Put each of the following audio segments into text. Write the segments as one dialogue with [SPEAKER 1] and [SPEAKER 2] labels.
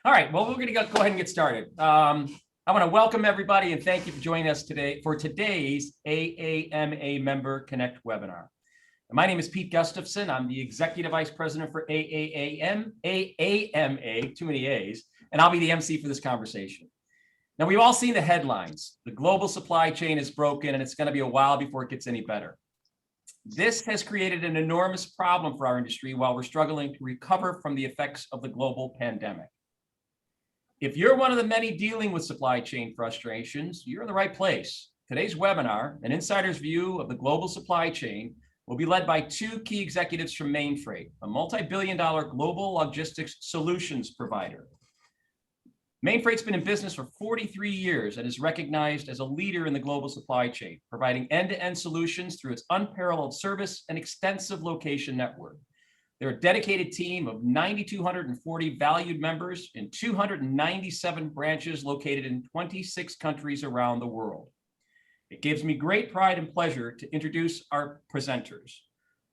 [SPEAKER 1] All right, well, we're going to go ahead and get started. I want to welcome everybody and thank you for joining us today for today's AAMA Member Connect webinar. My name is Pete Gustafson. I'm the Executive Vice President for AAMA, too many A's, and I'll be the MC for this conversation. Now, we've all seen the headlines. The global supply chain is broken and it's going to be a while before it gets any better. This has created an enormous problem for our industry while we're struggling to recover from the effects of the global pandemic. If you're one of the many dealing with supply chain frustrations, you're in the right place. Today's webinar, an insider's view of the global supply chain, will be led by two key executives from Mainfreight, a multi-billion-dollar global logistics solutions provider. Mainfreight's been in business for 43 years and is recognized as a leader in the global supply chain, providing end-to-end solutions through its unparalleled service and extensive location network. They're a dedicated team of 9,240 valued members in 297 branches located in 26 countries around the world. It gives me great pride and pleasure to introduce our presenters.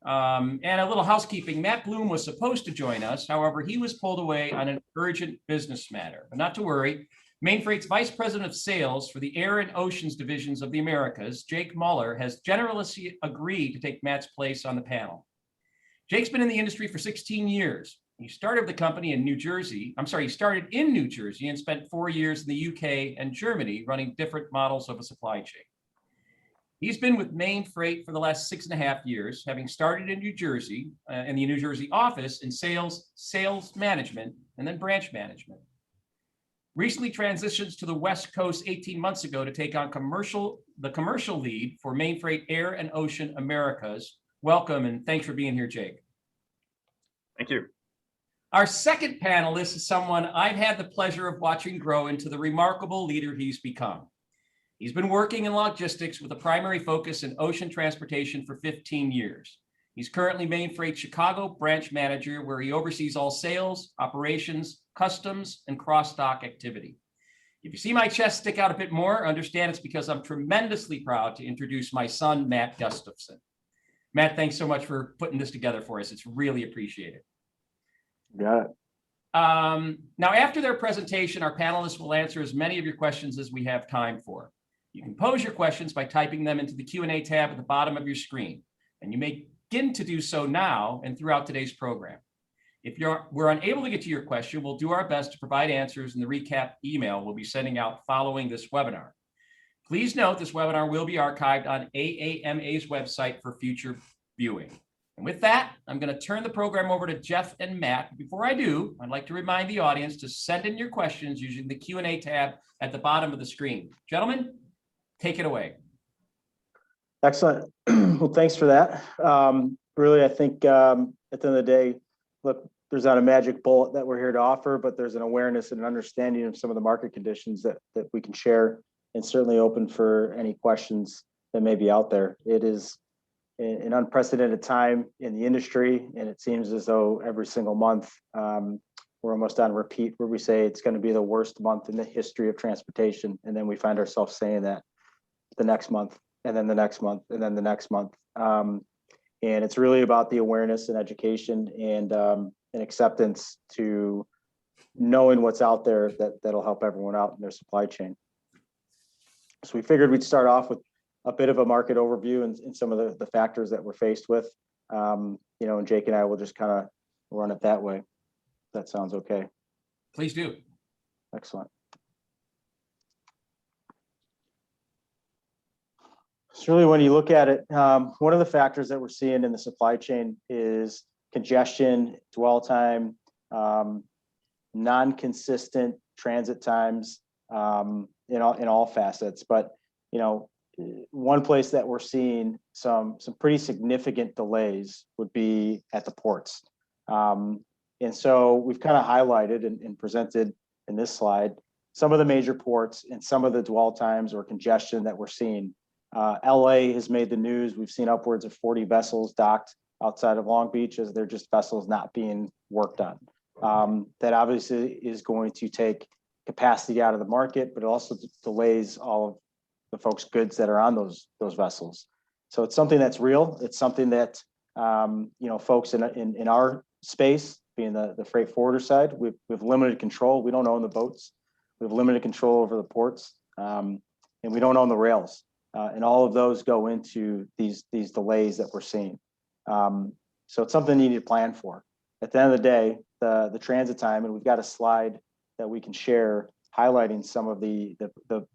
[SPEAKER 1] And a little housekeeping, Matt Bloom was supposed to join us. However, he was pulled away on an urgent business matter. But not to worry, Mainfreight's Vice President of Sales for the Air and Oceans divisions of the Americas, Jake Muller, has generously agreed to take Matt's place on the panel. Jake's been in the industry for 16 years. He started the company in New Jersey. He started in New Jersey and spent 4 years in the UK and Germany running different models of a supply chain. He's been with Mainfreight for the last 6.5 years, having started in New Jersey, in the New Jersey office in sales management, and then branch management. Recently transitions to the West Coast 18 months ago to take on the commercial lead for Mainfreight Air and Ocean Americas. Welcome, and thanks for being here, Jake.
[SPEAKER 2] Thank you.
[SPEAKER 1] Our second panelist is someone I've had the pleasure of watching grow into the remarkable leader he's become. He's been working in logistics with a primary focus in ocean transportation for 15 years. He's currently Mainfreight Chicago branch manager, where he oversees all sales, operations, customs, and cross-dock activity. If you see my chest stick out a bit more, understand it's because I'm tremendously proud to introduce my son, Matt Gustafson. Matt, thanks so much for putting this together for us. It's really appreciated.
[SPEAKER 2] Got it.
[SPEAKER 1] Now, after their presentation, our panelists will answer as many of your questions as we have time for. You can pose your questions by typing them into the Q&A tab at the bottom of your screen, and you may begin to do so now and throughout today's program. If we're unable to get to your question, we'll do our best to provide answers in the recap email we'll be sending out following this webinar. Please note this webinar will be archived on AAMA's website for future viewing. And with that, I'm going to turn the program over to Jeff and Matt. Before I do, I'd like to remind the audience to send in your questions using the Q&A tab at the bottom of the screen. Gentlemen, take it away.
[SPEAKER 3] Excellent. Well, thanks for that. Really, I think at the end of the day, look, there's not a magic bullet that we're here to offer, but there's an awareness and an understanding of some of the market conditions that we can share, and certainly open for any questions that may be out there. It is an unprecedented time in the industry, and it seems as though every single month we're almost on repeat where we say it's going to be the worst month in the history of transportation, and then we find ourselves saying that the next month, and then the next month, and then the next month. And it's really about the awareness and education and acceptance to knowing what's out there that'll help everyone out in their supply chain. So we figured we'd start off with a bit of a market overview and some of the factors that we're faced with. And Jake and I will just kind of run it that way. If that sounds okay.
[SPEAKER 1] Please do.
[SPEAKER 3] Excellent. So really, when you look at it, one of the factors that we're seeing in the supply chain is congestion, dwell time, non-consistent transit times, in all facets. But one place that we're seeing some pretty significant delays would be at the ports. And so we've kind of highlighted and presented in this slide some of the major ports and some of the dwell times or congestion that we're seeing. LA has made the news. We've seen upwards of 40 vessels docked outside of Long Beach as they're just vessels not being worked on. That obviously is going to take capacity out of the market, but it also delays all of the folks' goods that are on those vessels. So it's something that's real. It's something that folks in our space being the freight forwarder side. We've limited control. We don't own the boats. We have limited control over the ports, and we don't own the rails. And all of those go into these delays that we're seeing. So it's something you need to plan for. At the end of the day, the transit time, and we've got a slide that we can share highlighting some of the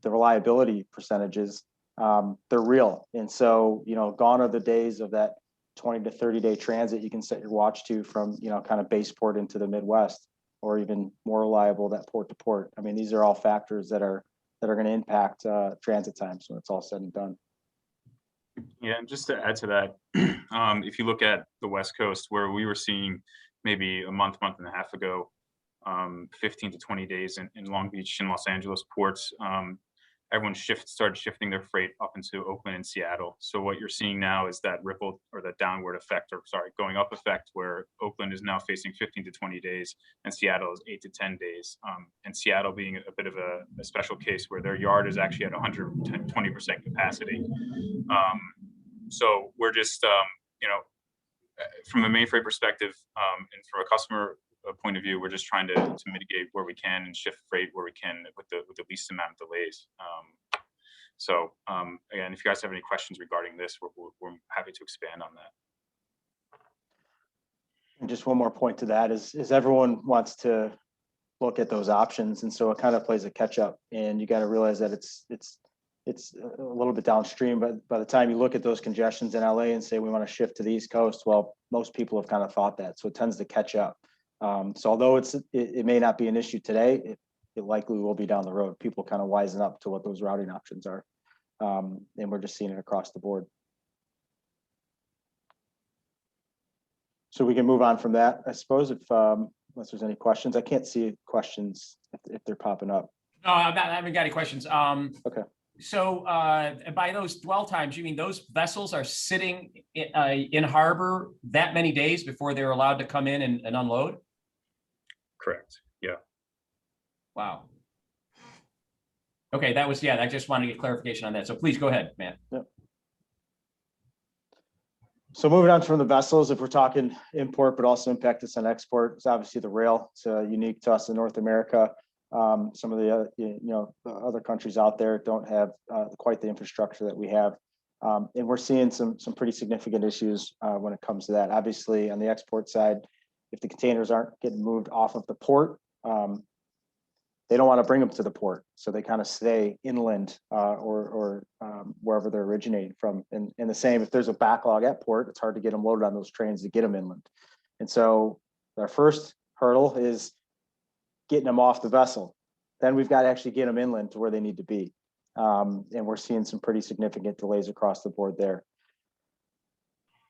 [SPEAKER 3] reliability percentages. They're real. And so, gone are the days of that 20 to 30 day transit you can set your watch to from, kind of base port into the Midwest, or even more reliable, that port to port. I mean, these are all factors that are going to impact transit times when it's all said and done.
[SPEAKER 2] Yeah, and just to add to that, if you look at the West Coast, where we were seeing maybe a month and a half ago, 15 to 20 days in Long Beach and Los Angeles ports, everyone started shifting their freight up into Oakland and Seattle. So what you're seeing now is that ripple, or the downward effect, going up effect, where Oakland is now facing 15 to 20 days and Seattle is 8 to 10 days. And Seattle being a bit of a special case, where their yard is actually at 120% capacity. So we're just, from a main freight perspective, and from a customer point of view, we're just trying to mitigate where we can and shift freight where we can with the least amount of delays. So again, if you guys have any questions regarding this, we're happy to expand on that.
[SPEAKER 3] And just one more point to that is everyone wants to look at those options, and so it kind of plays a catch up. And you got to realize that it's a little bit downstream, but by the time you look at those congestions in LA and say we want to shift to the East Coast, well, most people have kind of thought that, so it tends to catch up. So although it may not be an issue today, it likely will be down the road. People kind of wisen up to what those routing options are, and we're just seeing it across the board. So we can move on from that, I suppose, if unless there's any questions. I can't see questions if they're popping up.
[SPEAKER 1] No, I haven't got any questions.
[SPEAKER 3] Okay.
[SPEAKER 1] So by those dwell times, you mean those vessels are sitting in harbor that many days before they're allowed to come in and unload?
[SPEAKER 2] Correct. Yeah.
[SPEAKER 1] Wow. Okay, I just wanted to get clarification on that. So please go ahead, Matt.
[SPEAKER 3] Yep. So moving on from the vessels, if we're talking import, but also impact us on export, it's obviously the rail. It's unique to us in North America. Some of the other countries out there don't have quite the infrastructure that we have, and we're seeing some pretty significant issues when it comes to that. Obviously, on the export side, if the containers aren't getting moved off of the port, they don't want to bring them to the port, so they kind of stay inland or wherever they're originating from. And the same, if there's a backlog at port, it's hard to get them loaded on those trains to get them inland. And so our first hurdle is getting them off the vessel. Then we've got to actually get them inland to where they need to be. And we're seeing some pretty significant delays across the board there.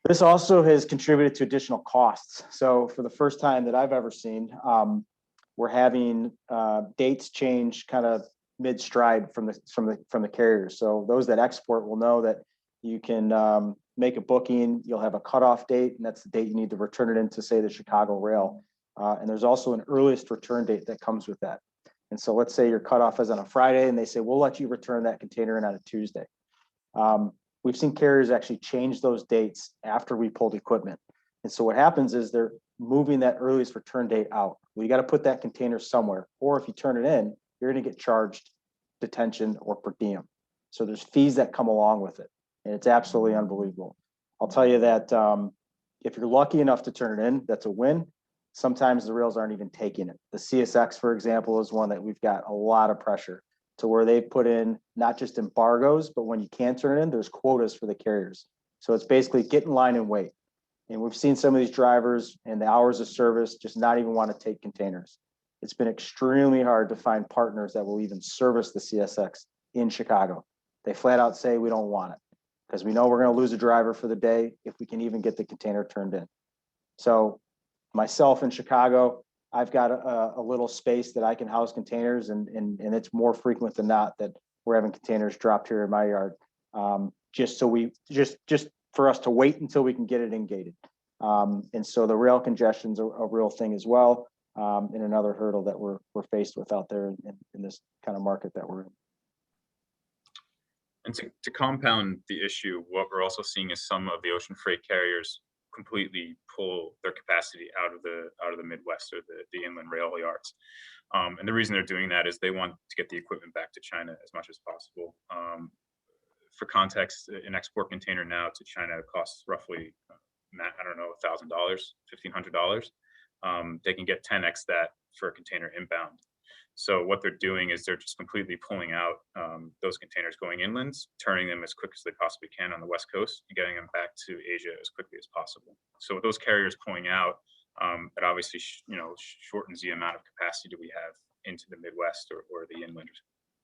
[SPEAKER 3] This also has contributed to additional costs. So for the first time that I've ever seen, we're having dates change kind of mid-stride from the carriers. So those that export will know that you can make a booking, you'll have a cutoff date, and that's the date you need to return it into, say, the Chicago Rail. And there's also an earliest return date that comes with that. And so let's say your cutoff is on a Friday and they say, we'll let you return that container in on a Tuesday. We've seen carriers actually change those dates after we pulled equipment. And so what happens is they're moving that earliest return date out. Well, you got to put that container somewhere, or if you turn it in, you're going to get charged detention or per diem. So there's fees that come along with it. And it's absolutely unbelievable. I'll tell you that if you're lucky enough to turn it in, that's a win. Sometimes the rails aren't even taking it. The CSX, for example, is one that we've got a lot of pressure to where they put in not just embargoes, but when you can't turn it in, there's quotas for the carriers. So it's basically get in line and wait. And we've seen some of these drivers and the hours of service just not even want to take containers. It's been extremely hard to find partners that will even service the CSX in Chicago. They flat out say, we don't want it because we know we're going to lose a driver for the day if we can even get the container turned in. So myself in Chicago, I've got a little space that I can house containers, and it's more frequent than not that we're having containers dropped here in my yard, just for us to wait until we can get it in-gated. And so the rail congestion's a real thing as well, and another hurdle that we're faced with out there in this kind of market that we're in.
[SPEAKER 2] And to compound the issue, what we're also seeing is some of the ocean freight carriers completely pull their capacity out of the Midwest or the inland rail yards. And the reason they're doing that is they want to get the equipment back to China as much as possible. For context, an export container now to China costs roughly, I don't know, $1,000, $1,500. They can get 10x that for a container inbound. So what they're doing is they're just completely pulling out those containers going inland, turning them as quick as they possibly can on the West Coast, and getting them back to Asia as quickly as possible. So with those carriers pulling out, it obviously shortens the amount of capacity that we have into the Midwest or the inland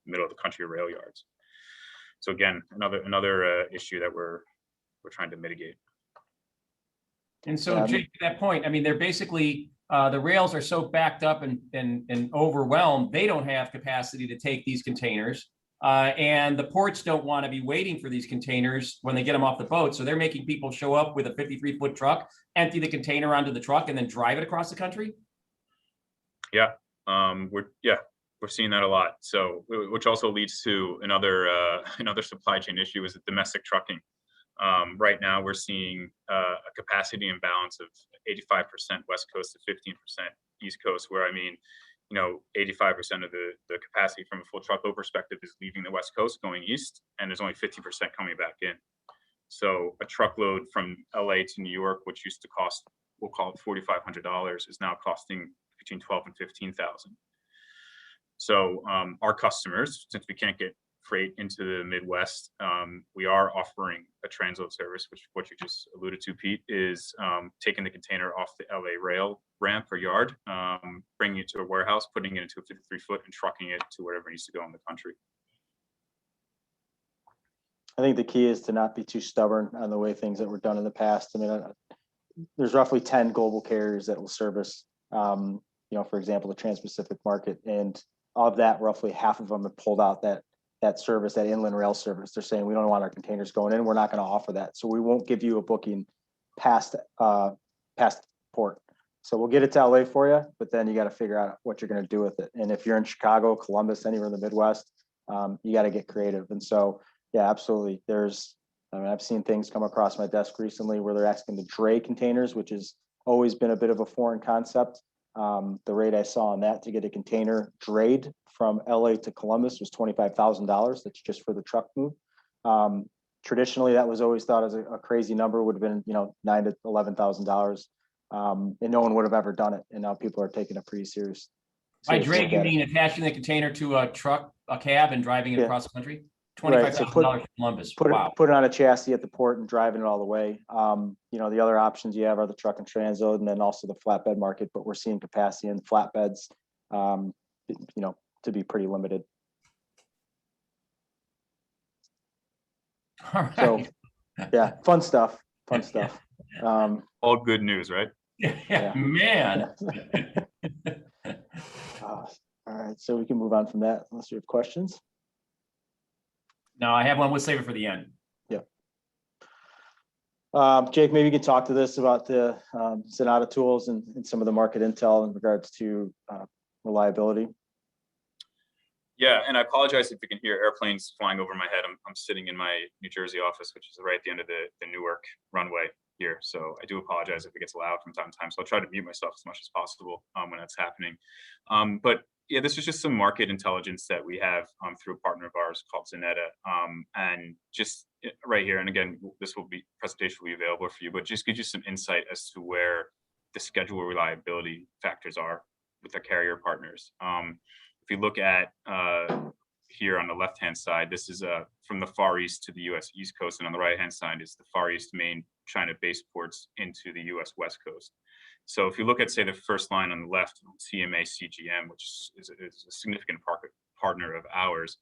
[SPEAKER 2] middle of the country rail yards. So again, another issue that we're trying to mitigate.
[SPEAKER 1] And so, Jake, to that point, I mean, they're basically the rails are so backed up and overwhelmed, they don't have capacity to take these containers. And the ports don't want to be waiting for these containers when they get them off the boat. So they're making people show up with a 53-foot truck, empty the container onto the truck, and then drive it across the country.
[SPEAKER 2] Yeah, we're seeing that a lot. So, which also leads to another supply chain issue is domestic trucking. Right now, we're seeing a capacity imbalance of 85% West Coast to 15% East Coast, where 85% of the capacity from a full truckload perspective is leaving the West Coast going east, and there's only 50% coming back in. So a truckload from LA to New York, which used to cost, we'll call it $4,500, is now costing between $12,000 and $15,000. So our customers, since we can't get freight into the Midwest, we are offering a transload service, which what you just alluded to, Pete, is taking the container off the LA rail ramp or yard, bringing it to a warehouse, putting it into a 53-foot and trucking it to wherever it needs to go in the country.
[SPEAKER 3] I think the key is to not be too stubborn on the way things that were done in the past. I mean, there's roughly 10 global carriers that will service, for example, the Trans-Pacific market. And of that, roughly half of them have pulled out that service, that inland rail service. They're saying, we don't want our containers going in. We're not going to offer that. So we won't give you a booking past port. So we'll get it to LA for you, but then you got to figure out what you're going to do with it. And if you're in Chicago, Columbus, anywhere in the Midwest, you got to get creative. And so, yeah, absolutely. I've seen things come across my desk recently where they're asking to dray containers, which has always been a bit of a foreign concept. The rate I saw on that to get a container drayed from LA to Columbus was $25,000. That's just for the truck move. Traditionally, that was always thought as a crazy number, would have been, $9,000 to $11,000. And no one would have ever done it. And now people are taking it pretty serious.
[SPEAKER 1] By draying, you mean attaching the container to a truck, a cab, and driving it across the country? $25,000 to Columbus. Wow.
[SPEAKER 3] Put it on a chassis at the port and driving it all the way. The other options you have are the truck and transload, and then also the flatbed market. But we're seeing capacity in flatbeds, to be pretty limited.
[SPEAKER 1] All right.
[SPEAKER 3] So, yeah, fun stuff.
[SPEAKER 2] All good news, right?
[SPEAKER 1] Yeah. Man.
[SPEAKER 3] All right, so we can move on from that unless you have questions.
[SPEAKER 1] No, I have one. We'll save it for the end.
[SPEAKER 3] Yeah. Jake, maybe you could talk to this about the Sonata tools and some of the market intel in regards to reliability.
[SPEAKER 2] Yeah, and I apologize if you can hear airplanes flying over my head. I'm sitting in my New Jersey office, which is right at the end of the Newark runway here. So I do apologize if it gets loud from time to time. So I'll try to mute myself as much as possible when that's happening. But yeah, this is just some market intelligence that we have through a partner of ours called Zanetta. And just right here, and again, this presentation will be available for you, but just gives you some insight as to where the schedule reliability factors are with our carrier partners. If you look at here on the left-hand side, this is from the Far East to the U.S. East Coast, and on the right-hand side is the Far East main China-based ports into the U.S. West Coast. So if you look at, say, the first line on the left, CMA CGM, which is a significant partner of ours,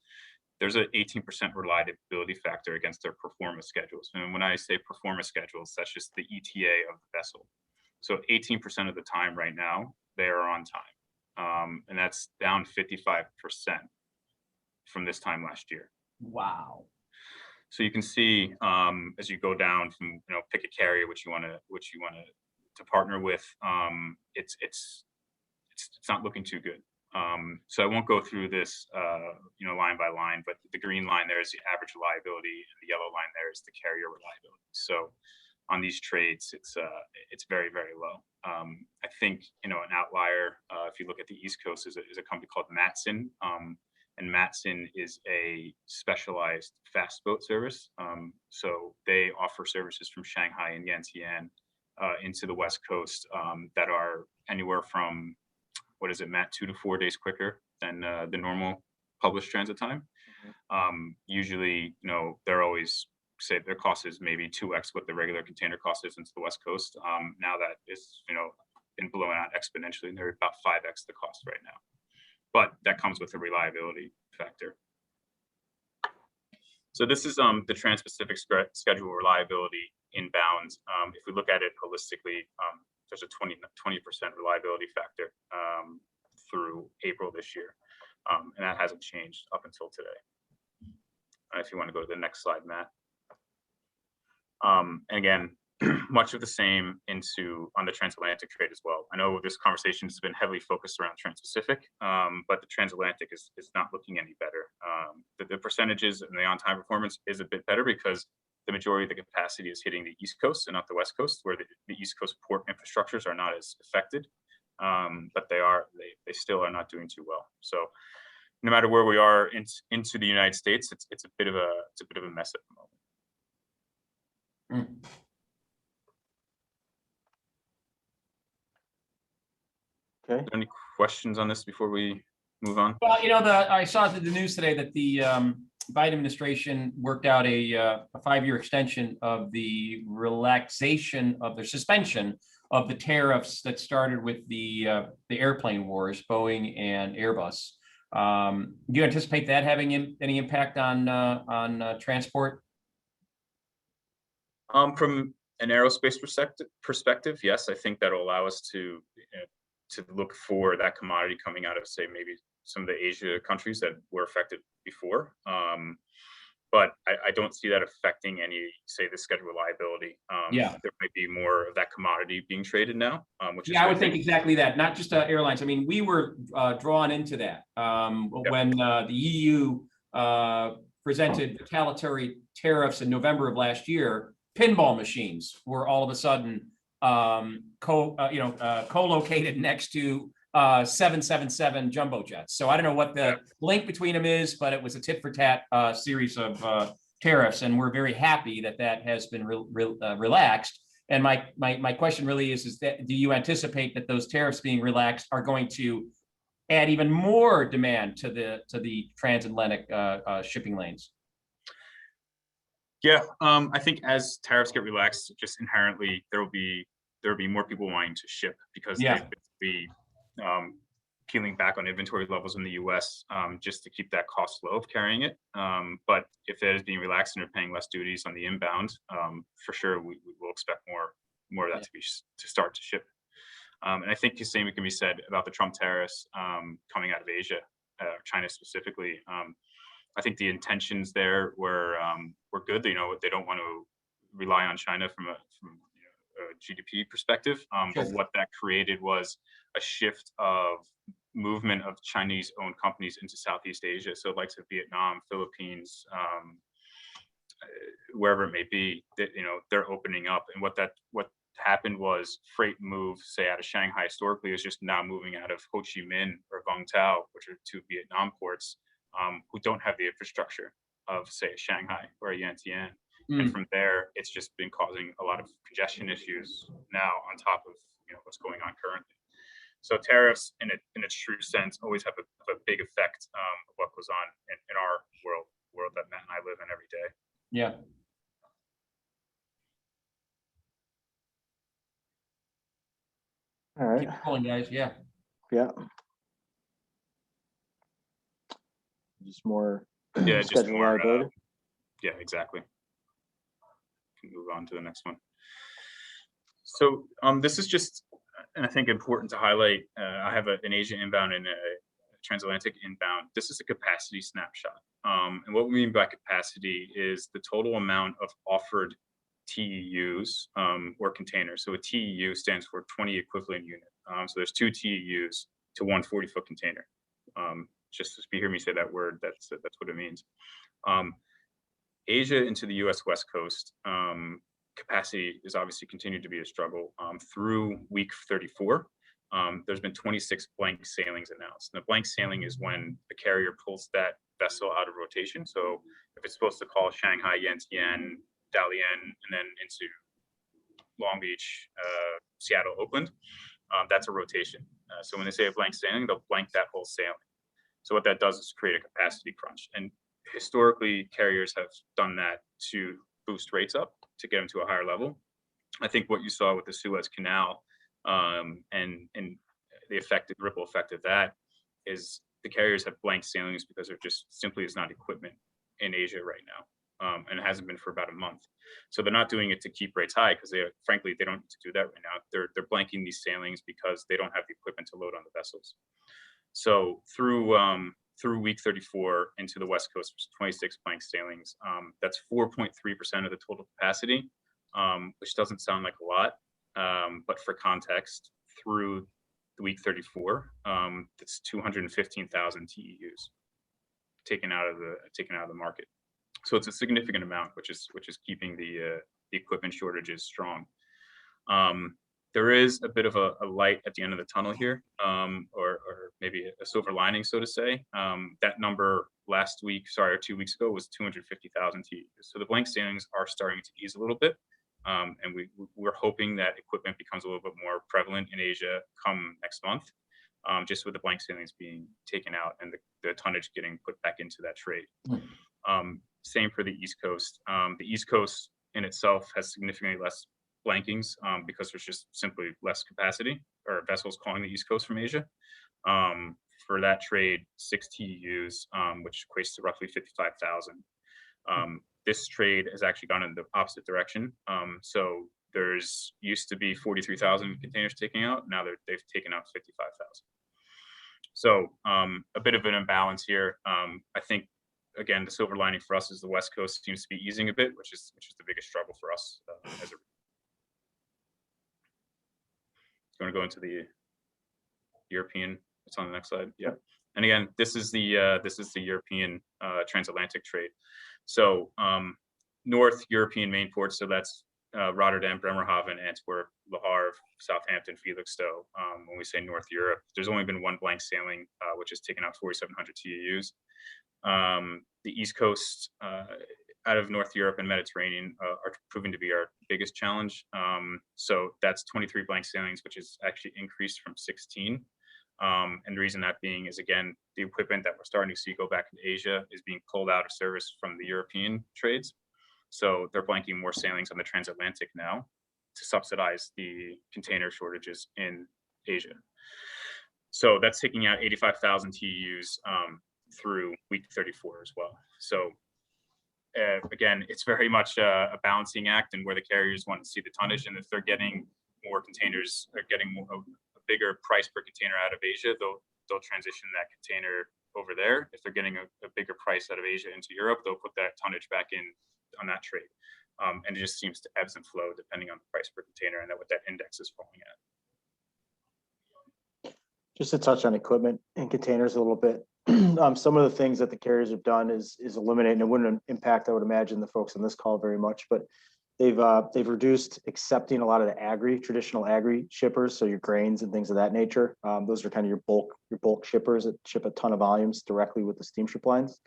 [SPEAKER 2] there's an 18% reliability factor against their performance schedules. And when I say performance schedules, that's just the ETA of the vessel. So 18% of the time right now, they are on time. And that's down 55% from this time last year.
[SPEAKER 1] Wow.
[SPEAKER 2] So you can see as you go down from, pick a carrier which you want to partner with, it's not looking too good. So I won't go through this line by line, but the green line there is the average reliability, and the yellow line there is the carrier reliability. So on these trades, it's very, very low. I think, an outlier, if you look at the East Coast, is a company called Matson. And Matson is a specialized fast boat service. So they offer services from Shanghai and Yantian into the West Coast that are anywhere from, what is it, Matt, 2 to 4 days quicker than the normal published transit time. Usually, they're always say their cost is maybe 2x what the regular container cost is into the West Coast. Now that is, been blown out exponentially, and they're about 5x the cost right now. But that comes with a reliability factor. So this is the Trans-Pacific schedule reliability inbound. If we look at it holistically, there's a 20% reliability factor through April this year. And that hasn't changed up until today. If you want to go to the next slide, Matt. And again, much of the same on the transatlantic trade as well. I know this conversation has been heavily focused around Trans-Pacific, but the transatlantic is not looking any better. The percentages and the on-time performance is a bit better because the majority of the capacity is hitting the East Coast and not the West Coast, where the East Coast port infrastructures are not as affected, but they still are not doing too well. So no matter where we are into the United States, it's a bit of a mess at the moment.
[SPEAKER 3] Okay.
[SPEAKER 2] Any questions on this before we move on?
[SPEAKER 1] Well, I saw the news today that the Biden administration worked out a 5-year extension of the relaxation of the suspension of the tariffs that started with the airplane wars, Boeing and Airbus. Do you anticipate that having any impact on transport?
[SPEAKER 2] From an aerospace perspective, yes, I think that'll allow us to look for that commodity coming out of, say, maybe some of the Asia countries that were affected before. But I don't see that affecting say, the schedule reliability. There might be more of that commodity being traded now, which is
[SPEAKER 1] I would think exactly that, not just airlines. I mean, we were drawn into that when the EU presented retaliatory tariffs in November of last year. Pinball machines were all of a sudden co-located next to 777 jumbo jets. So I don't know what the link between them is, but it was a tit for tat series of tariffs, and we're very happy that has been relaxed. And my question really is that do you anticipate that those tariffs being relaxed are going to add even more demand to the transatlantic shipping lanes?
[SPEAKER 2] Yeah, I think as tariffs get relaxed, just inherently there will be more people wanting to ship because they'll be peeling back on inventory levels in the U.S. Just to keep that cost low of carrying it. But if that is being relaxed and they're paying less duties on the inbound, for sure we will expect more of that to start to ship. And I think the same can be said about the Trump tariffs coming out of Asia, China specifically. I think the intentions there were good. They don't want to rely on China from a GDP perspective. But what that created was a shift of movement of Chinese-owned companies into Southeast Asia. So like to Vietnam, Philippines, wherever it may be, that they're opening up. And what happened was freight moves, say out of Shanghai historically, is just now moving out of Ho Chi Minh or Vung Tau, which are two Vietnam ports, who don't have the infrastructure of, say, Shanghai or Yantian. And from there, it's just been causing a lot of congestion issues now on top of what's going on currently. So tariffs, in its true sense, always have a big effect of what goes on in our world that Matt and I live in every day.
[SPEAKER 1] Yeah.
[SPEAKER 3] All right.
[SPEAKER 1] Keep going, guys. Yeah.
[SPEAKER 3] Yeah. Just more
[SPEAKER 2] just
[SPEAKER 3] schedule
[SPEAKER 2] more.
[SPEAKER 3] reliability.
[SPEAKER 2] Yeah, exactly. Can move on to the next one. So this is just, and I think important to highlight. I have an Asia inbound and a transatlantic inbound. This is a capacity snapshot. And what we mean by capacity is the total amount of offered TEUs or containers. So a TEU stands for 20 equivalent unit. So there's 2 TEUs to 1 40-foot container. Just as you hear me say that word, that's what it means. Asia into the U.S. West Coast capacity is obviously continued to be a struggle. Through week 34, there's been 26 blank sailings announced. And the blank sailing is when the carrier pulls that vessel out of rotation. So if it's supposed to call Shanghai, Yantian, Dalian, and then into Long Beach, Seattle, Oakland, that's a rotation. So when they say a blank sailing, they'll blank that whole sailing. So what that does is create a capacity crunch. And historically, carriers have done that to boost rates up, to get them to a higher level. I think what you saw with the Suez Canal and the ripple effect of that is the carriers have blank sailings because there just simply is not equipment in Asia right now, and it hasn't been for about a month. So they're not doing it to keep rates high because frankly they don't need to do that right now. They're blanking these sailings because they don't have the equipment to load on the vessels. So through week 34 into the West Coast, 26 blank sailings. That's 4.3% of the total capacity, which doesn't sound like a lot, but for context, through the week 34, that's 215,000 TEUs taken out of the market. So it's a significant amount, which is keeping the equipment shortages strong. There is a bit of a light at the end of the tunnel here, or maybe a silver lining, so to say. That number last week, or 2 weeks ago, was 250,000 TEUs. So the blank sailings are starting to ease a little bit, and we're hoping that equipment becomes a little bit more prevalent in Asia come next month, just with the blank sailings being taken out and the tonnage getting put back into that trade. Same for the East Coast. The East Coast in itself has significantly less blankings because there's just simply less capacity or vessels calling the East Coast from Asia. For that trade, 6 TEUs, which equates to roughly 55,000. This trade has actually gone in the opposite direction. So there's used to be 43,000 containers taken out. Now they've taken out 55,000. So a bit of an imbalance here. I think, again, the silver lining for us is the West Coast seems to be easing a bit, which is the biggest struggle for us as a. You want to go into the European? It's on the next slide. Yeah. And again, this is the European transatlantic trade. So North European main ports. So that's Rotterdam, Bremerhaven, Antwerp, Le Havre, Southampton, Felixstowe. When we say North Europe, there's only been one blank sailing, which has taken out 4,700 TEUs. The East Coast, out of North Europe and Mediterranean, are proving to be our biggest challenge. So that's 23 blank sailings, which is actually increased from 16. And the reason that being is, again, the equipment that we're starting to see go back into Asia is being pulled out of service from the European trades. So they're blanking more sailings on the transatlantic now to subsidize the container shortages in Asia. So that's taking out 85,000 TEUs through week 34 as well. So again, it's very much a balancing act, and where the carriers want to see the tonnage, and if they're getting more containers, they're getting a bigger price per container out of Asia, they'll transition that container over there. If they're getting a bigger price out of Asia into Europe, they'll put that tonnage back in on that trade. And it just seems to ebbs and flow depending on the price per container and what that index is falling at.
[SPEAKER 3] Just to touch on equipment and containers a little bit. Some of the things that the carriers have done is eliminate, and it wouldn't impact, I would imagine, the folks on this call very much, but they've reduced accepting a lot of the traditional agri shippers, so your grains and things of that nature. Those are kind of your bulk shippers that ship a ton of volumes directly with the steamship lines.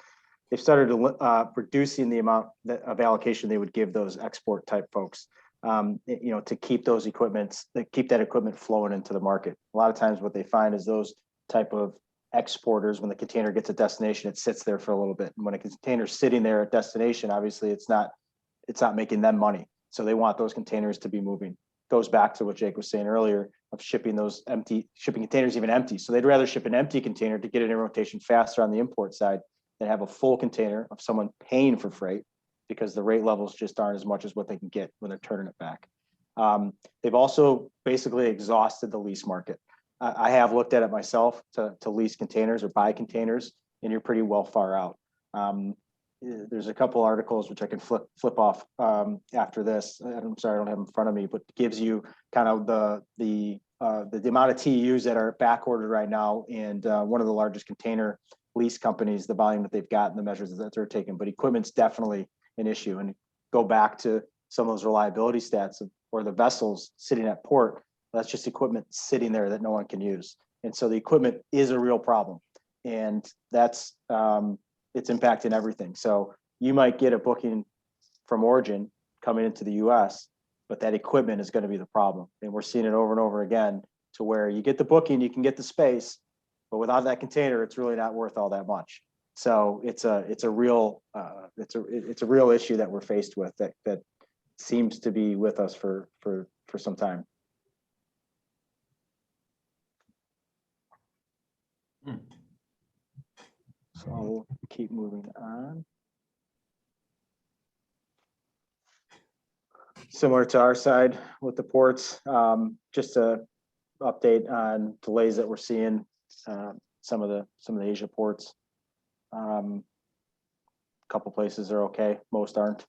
[SPEAKER 3] They've started reducing the amount of allocation they would give those export type folks, to keep that equipment flowing into the market. A lot of times what they find is those type of exporters, when the container gets a destination, it sits there for a little bit. And when a container's sitting there at destination, obviously it's not making them money. So they want those containers to be moving. Goes back to what Jake was saying earlier of shipping containers even empty. So they'd rather ship an empty container to get it in rotation faster on the import side than have a full container of someone paying for freight, because the rate levels just aren't as much as what they can get when they're turning it back. They've also basically exhausted the lease market. I have looked at it myself to lease containers or buy containers, and you're pretty well far out. There's a couple articles which I can flip off after this. I'm sorry, I don't have them in front of me, but gives you kind of the amount of TEUs that are back ordered right now, and one of the largest container lease companies, the volume that they've got and the measures that they're taking. But equipment's definitely an issue. And go back to some of those reliability stats or the vessels sitting at port. That's just equipment sitting there that no one can use. And so the equipment is a real problem, and that's it's impacting everything. So you might get a booking from origin coming into the US, but that equipment is going to be the problem. And we're seeing it over and over again, to where you get the booking, you can get the space, but without that container, it's really not worth all that much. So it's a real issue that we're faced with, that seems to be with us for some time. So I'll keep moving on. Similar to our side with the ports, just a update on delays that we're seeing. Some of the Asia ports. A couple places are okay, most aren't.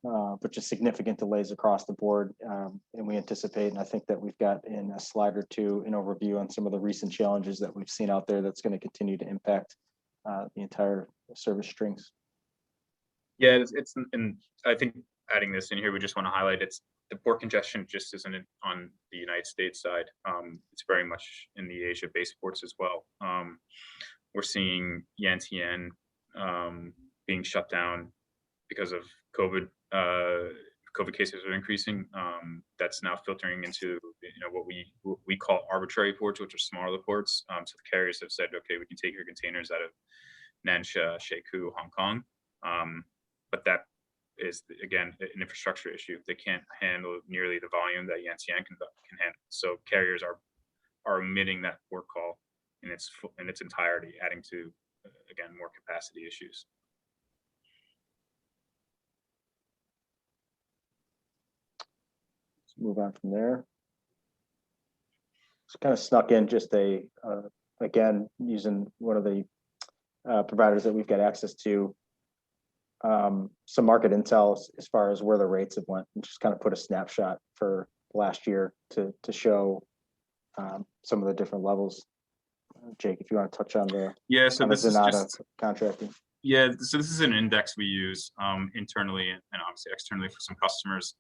[SPEAKER 3] But just significant delays across the board. And we anticipate, and I think that we've got in a slide or two an overview on some of the recent challenges that we've seen out there that's going to continue to impact the entire service strings.
[SPEAKER 2] Yeah, and I think adding this in here, we just want to highlight the port congestion just isn't on the United States side. It's very much in the Asia-based ports as well. We're seeing Yantian being shut down because of COVID. COVID cases are increasing. That's now filtering into what we call arbitrary ports, which are smaller ports. So the carriers have said, okay, we can take your containers out of Nansha, Shekou, Hong Kong. But that is, again, an infrastructure issue. They can't handle nearly the volume that Yantian can handle. So carriers are omitting that port call in its entirety, adding to, again, more capacity issues.
[SPEAKER 3] Let's move on from there. It's kind of snuck in just again, using one of the providers that we've got access to, some market intel as far as where the rates have went, and just kind of put a snapshot for last year to show some of the different levels. Jake, if you want to touch on the
[SPEAKER 2] so this is just
[SPEAKER 3] contracting.
[SPEAKER 2] Yeah, so this is an index we use internally and obviously externally for some customers,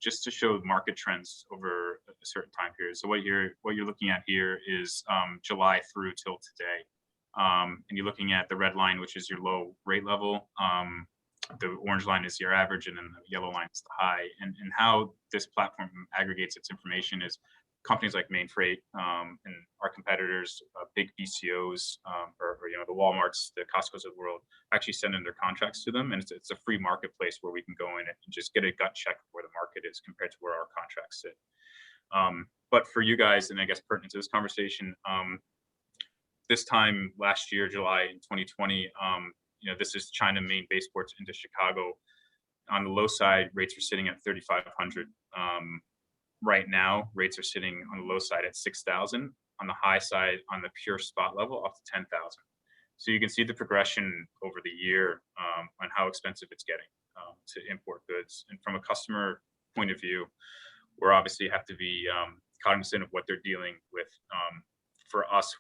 [SPEAKER 2] just to show market trends over a certain time period. So what you're looking at here is July through till today. And you're looking at the red line, which is your low rate level. The orange line is your average, and then the yellow line is the high. And how this platform aggregates its information is companies like Main Freight and our competitors, big BCOs, or the Walmarts, the Costco's of the world, actually send in their contracts to them, and it's a free marketplace where we can go in and just get a gut check of where the market is compared to where our contracts sit. But for you guys, and I guess pertinent to this conversation, this time last year, July in 2020, this is China main base ports into Chicago. On the low side, rates are sitting at 3,500. Right now, rates are sitting on the low side at 6,000. On the high side, on the pure spot level, up to 10,000. So you can see the progression over the year on how expensive it's getting to import goods. And from a customer point of view, we're obviously have to be cognizant of what they're dealing with. For us,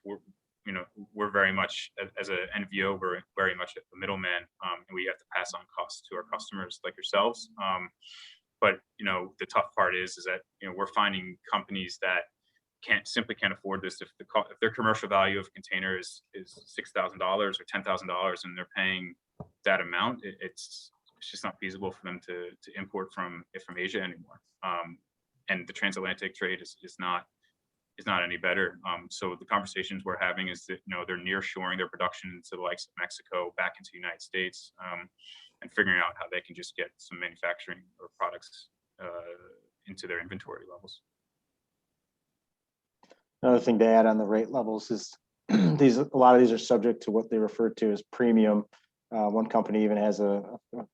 [SPEAKER 2] we're very much, as an NVO, we're very much a middleman, and we have to pass on costs to our customers like yourselves. But the tough part is that we're finding companies that simply can't afford this. If their commercial value of a container is $6,000 or $10,000, and they're paying that amount, it's just not feasible for them to import from Asia anymore. And the transatlantic trade is not any better. So the conversations we're having is that they're nearshoring their production to the likes of Mexico back into the United States, and figuring out how they can just get some manufacturing or products into their inventory levels.
[SPEAKER 3] Another thing to add on the rate levels is a lot of these are subject to what they refer to as premium. One company even has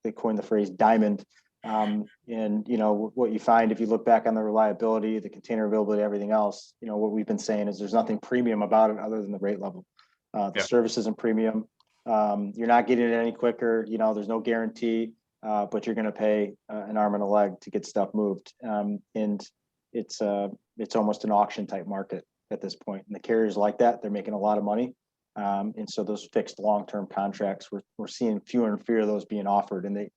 [SPEAKER 3] they coined the phrase diamond. And what you find if you look back on the reliability, the container availability, everything else, what we've been saying is there's nothing premium about it other than the rate level. The service isn't premium. You're not getting it any quicker. There's no guarantee, but you're going to pay an arm and a leg to get stuff moved. And it's almost an auction type market at this point. And the carriers like that, they're making a lot of money. And so those fixed long-term contracts, we're seeing fewer and fewer of those being offered. And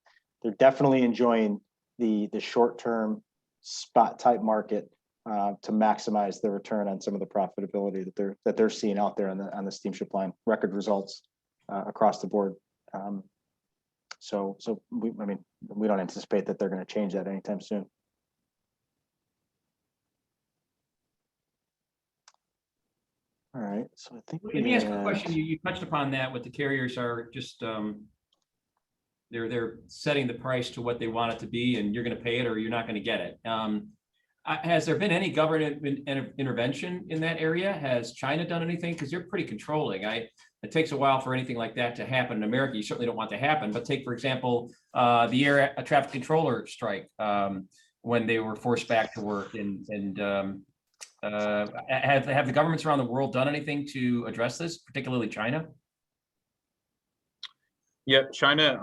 [SPEAKER 3] they're definitely enjoying the short-term spot type market to maximize the return on some of the profitability that they're seeing out there on the steamship line. Record results across the board. So we don't anticipate that they're going to change that anytime soon. All right, so I think
[SPEAKER 1] Let me ask a question. You touched upon that. What the carriers are just they're setting the price to what they want it to be, and you're going to pay it or you're not going to get it. Has there been any government intervention in that area? Has China done anything? Because they're pretty controlling. It takes a while for anything like that to happen in America. You certainly don't want to happen. But take, for example, the air traffic controller strike when they were forced back to work. Have the governments around the world done anything to address this, particularly China?
[SPEAKER 2] Yeah, China,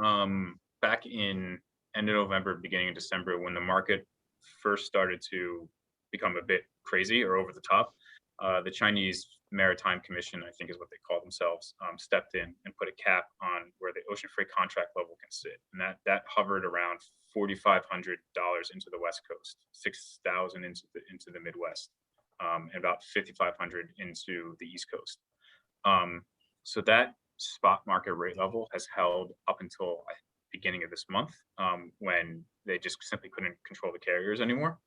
[SPEAKER 2] back in end of November, beginning of December, when the market first started to become a bit crazy or over the top, the Chinese Maritime Commission, I think is what they call themselves, stepped in and put a cap on where the ocean freight contract level can sit. And that hovered around $4,500 into the West Coast, $6,000 into the Midwest, and about $5,500 into the East Coast. So that spot market rate level has held up until beginning of this month, when they just simply couldn't control the carriers anymore.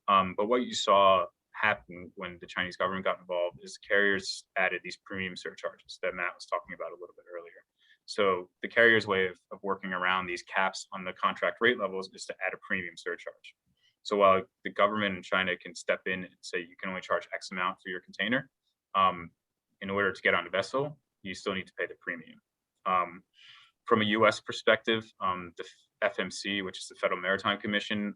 [SPEAKER 2] But what you saw happen when the Chinese government got involved is carriers added these premium surcharges that Matt was talking about a little bit earlier. So the carrier's way of working around these caps on the contract rate levels is to add a premium surcharge. So while the government in China can step in and say you can only charge X amount for your container, in order to get on the vessel, you still need to pay the premium. From a U.S. perspective, the FMC, which is the Federal Maritime Commission,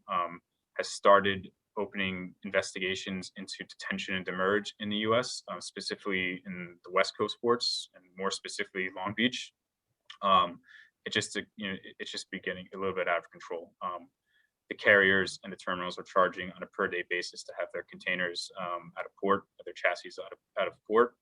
[SPEAKER 2] has started opening investigations into detention and demurrage in the U.S., specifically in the West Coast ports and more specifically Long Beach. It's just beginning a little bit out of control. The carriers and the terminals are charging on a per day basis to have their containers out of port, their chassis out of port,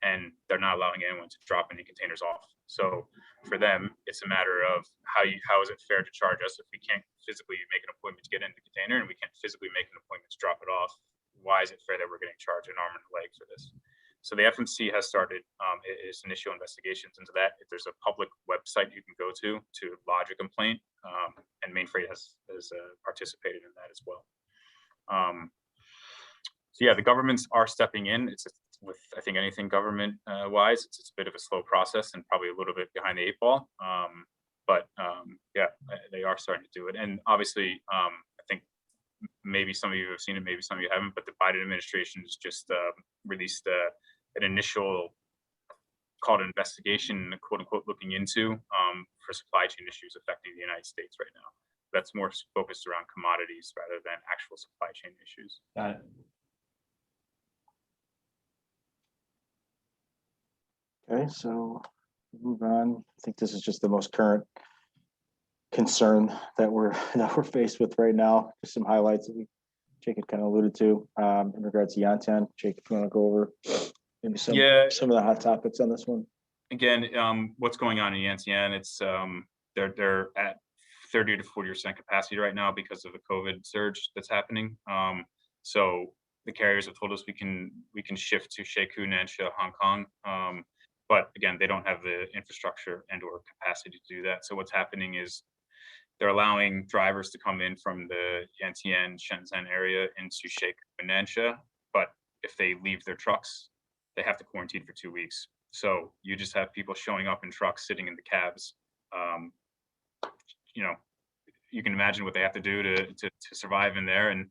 [SPEAKER 2] and they're not allowing anyone to drop any containers off. So for them, it's a matter of how is it fair to charge us if we can't physically make an appointment to get in the container and we can't physically make an appointment to drop it off? Why is it fair that we're getting charged an arm and a leg for this? So the FMC has started its initial investigations into that. If there's a public website you can go to lodge a complaint, and Mainfreight has participated in that as well. So yeah, the governments are stepping in. It's with, I think, anything government wise, it's a bit of a slow process and probably a little bit behind the eight ball. But yeah, they are starting to do it. And obviously, I think maybe some of you have seen it, maybe some of you haven't, but the Biden administration has just released an initial called an investigation, quote unquote, looking into for supply chain issues affecting the United States right now. That's more focused around commodities rather than actual supply chain issues.
[SPEAKER 1] Got it.
[SPEAKER 3] Okay, so move on. I think this is just the most current concern that we're faced with right now. Just some highlights that Jake had kind of alluded to in regards to Yantian. Jake, if you want to go over maybe some of the hot topics on this one.
[SPEAKER 2] Again, what's going on in Yantian? It's they're at 30 to 40% capacity right now because of the COVID surge that's happening. So the carriers have told us we can shift to Shekou, Nansha, Hong Kong. But again, they don't have the infrastructure and or capacity to do that. So what's happening is they're allowing drivers to come in from the Yantian, Shenzhen area into Shekou and Nansha. But if they leave their trucks, they have to quarantine for 2 weeks. So you just have people showing up in trucks, sitting in the cabs. You can imagine what they have to do to survive in there. And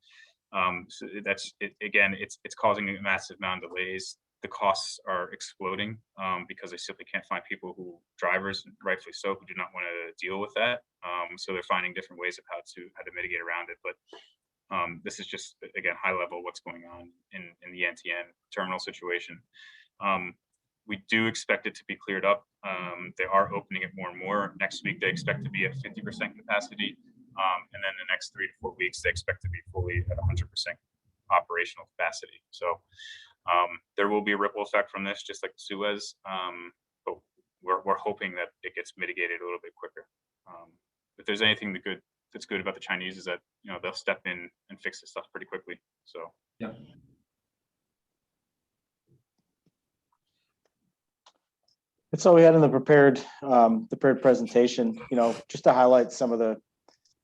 [SPEAKER 2] so that's it. Again, it's causing a massive amount of delays. The costs are exploding because they simply can't find drivers, rightfully so, who do not want to deal with that. So they're finding different ways of how to mitigate around it. But this is just, again, high level what's going on in the Yantian terminal situation. We do expect it to be cleared up. They are opening it more and more. Next week, they expect to be at 50% capacity. And then the next 3 to 4 weeks, they expect to be fully at 100% operational capacity. So there will be a ripple effect from this, just like Suez. But we're hoping that it gets mitigated a little bit quicker. if there's anything that's good about the Chinese is that, you know, they'll step in and fix this stuff pretty quickly. So
[SPEAKER 1] Yeah.
[SPEAKER 3] That's all we had in the prepared presentation, you know, just to highlight some of the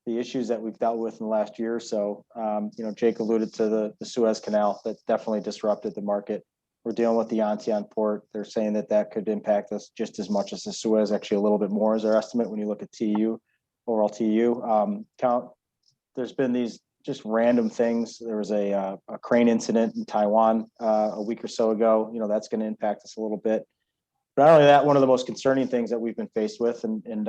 [SPEAKER 3] issues that we've dealt with in the last year or so. You know, Jake alluded to the Suez Canal that definitely disrupted the market. We're dealing with the Antian port. They're saying that could impact us just as much as the Suez, actually a little bit more is our estimate when you look at TU, overall TU count. There's been these just random things. There was a crane incident in Taiwan a week or so ago. You know, that's going to impact us a little bit. But not only that, one of the most concerning things that we've been faced with, and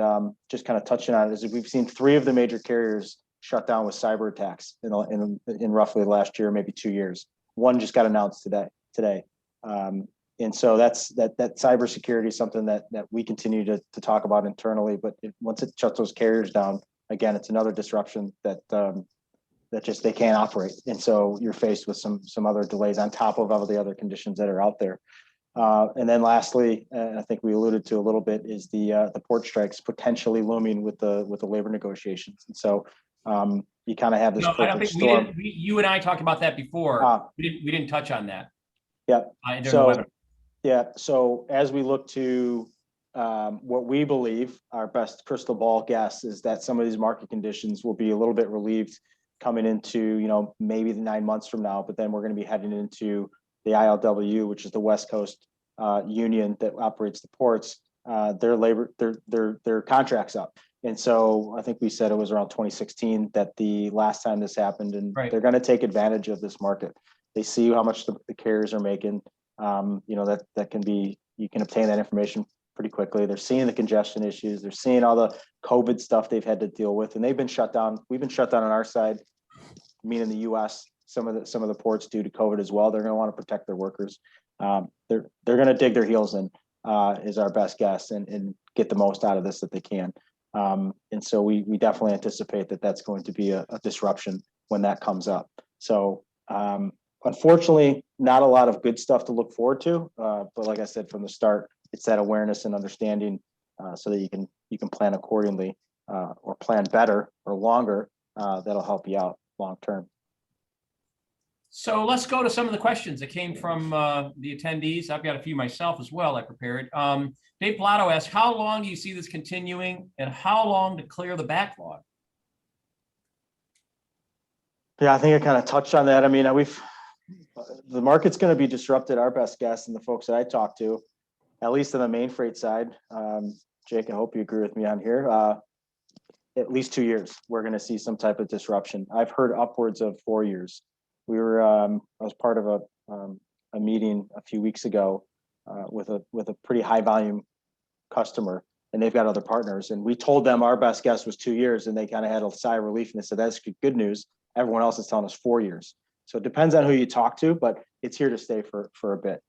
[SPEAKER 3] just kind of touching on it, is that we've seen 3 of the major carriers shut down with cyber attacks in roughly the last year, maybe 2 years. One just got announced today. And so that cybersecurity is something that we continue to talk about internally. But once it shuts those carriers down, again, it's another disruption that just they can't operate. And so you're faced with some other delays on top of all the other conditions that are out there. And then lastly, I think we alluded to a little bit, is the port strikes potentially looming with the labor negotiations. And so you kind of have this.
[SPEAKER 1] No, I don't think
[SPEAKER 3] storm.
[SPEAKER 1] you and I talked about that before. We didn't touch on that.
[SPEAKER 3] Yeah.
[SPEAKER 1] So
[SPEAKER 3] yeah. So as we look to what we believe, our best crystal ball guess is that some of these market conditions will be a little bit relieved coming into, you know, maybe the 9 months from now. But then we're going to be heading into the ILWU, which is the West Coast union that operates the ports. Their contracts up. And so I think we said it was around 2016 that the last time this happened, and
[SPEAKER 1] right.
[SPEAKER 3] They're going to take advantage of this market. They see how much the carriers are making. You know, that can be, you can obtain that information pretty quickly. They're seeing the congestion issues. They're seeing all the COVID stuff they've had to deal with, and they've been shut down. We've been shut down on our side, meaning the U.S. Some of the ports due to COVID as well. They're going to want to protect their workers. They're going to dig their heels in, is our best guess, and get the most out of this that they can. And so we definitely anticipate that that's going to be a disruption when that comes up. So unfortunately, not a lot of good stuff to look forward to. But like I said from the start, it's that awareness and understanding so that you can plan accordingly or plan better or longer. That'll help you out long term.
[SPEAKER 1] So let's go to some of the questions that came from the attendees. I've got a few myself as well I prepared. Dave Pilato asked, how long do you see this continuing, and how long to clear the backlog?
[SPEAKER 3] Yeah, I think I kind of touched on that. I mean, the market's going to be disrupted, our best guess, and the folks that I talked to, at least on the main freight side. Jake, I hope you agree with me on here. At least 2 years, we're going to see some type of disruption. I've heard upwards of 4 years. I was part of a meeting a few weeks ago with a pretty high volume customer, and they've got other partners. And we told them our best guess was 2 years, and they kind of had a sigh of relief, and they said, that's good news. Everyone else is telling us 4 years. So it depends on who you talk to, but it's here to stay for a bit.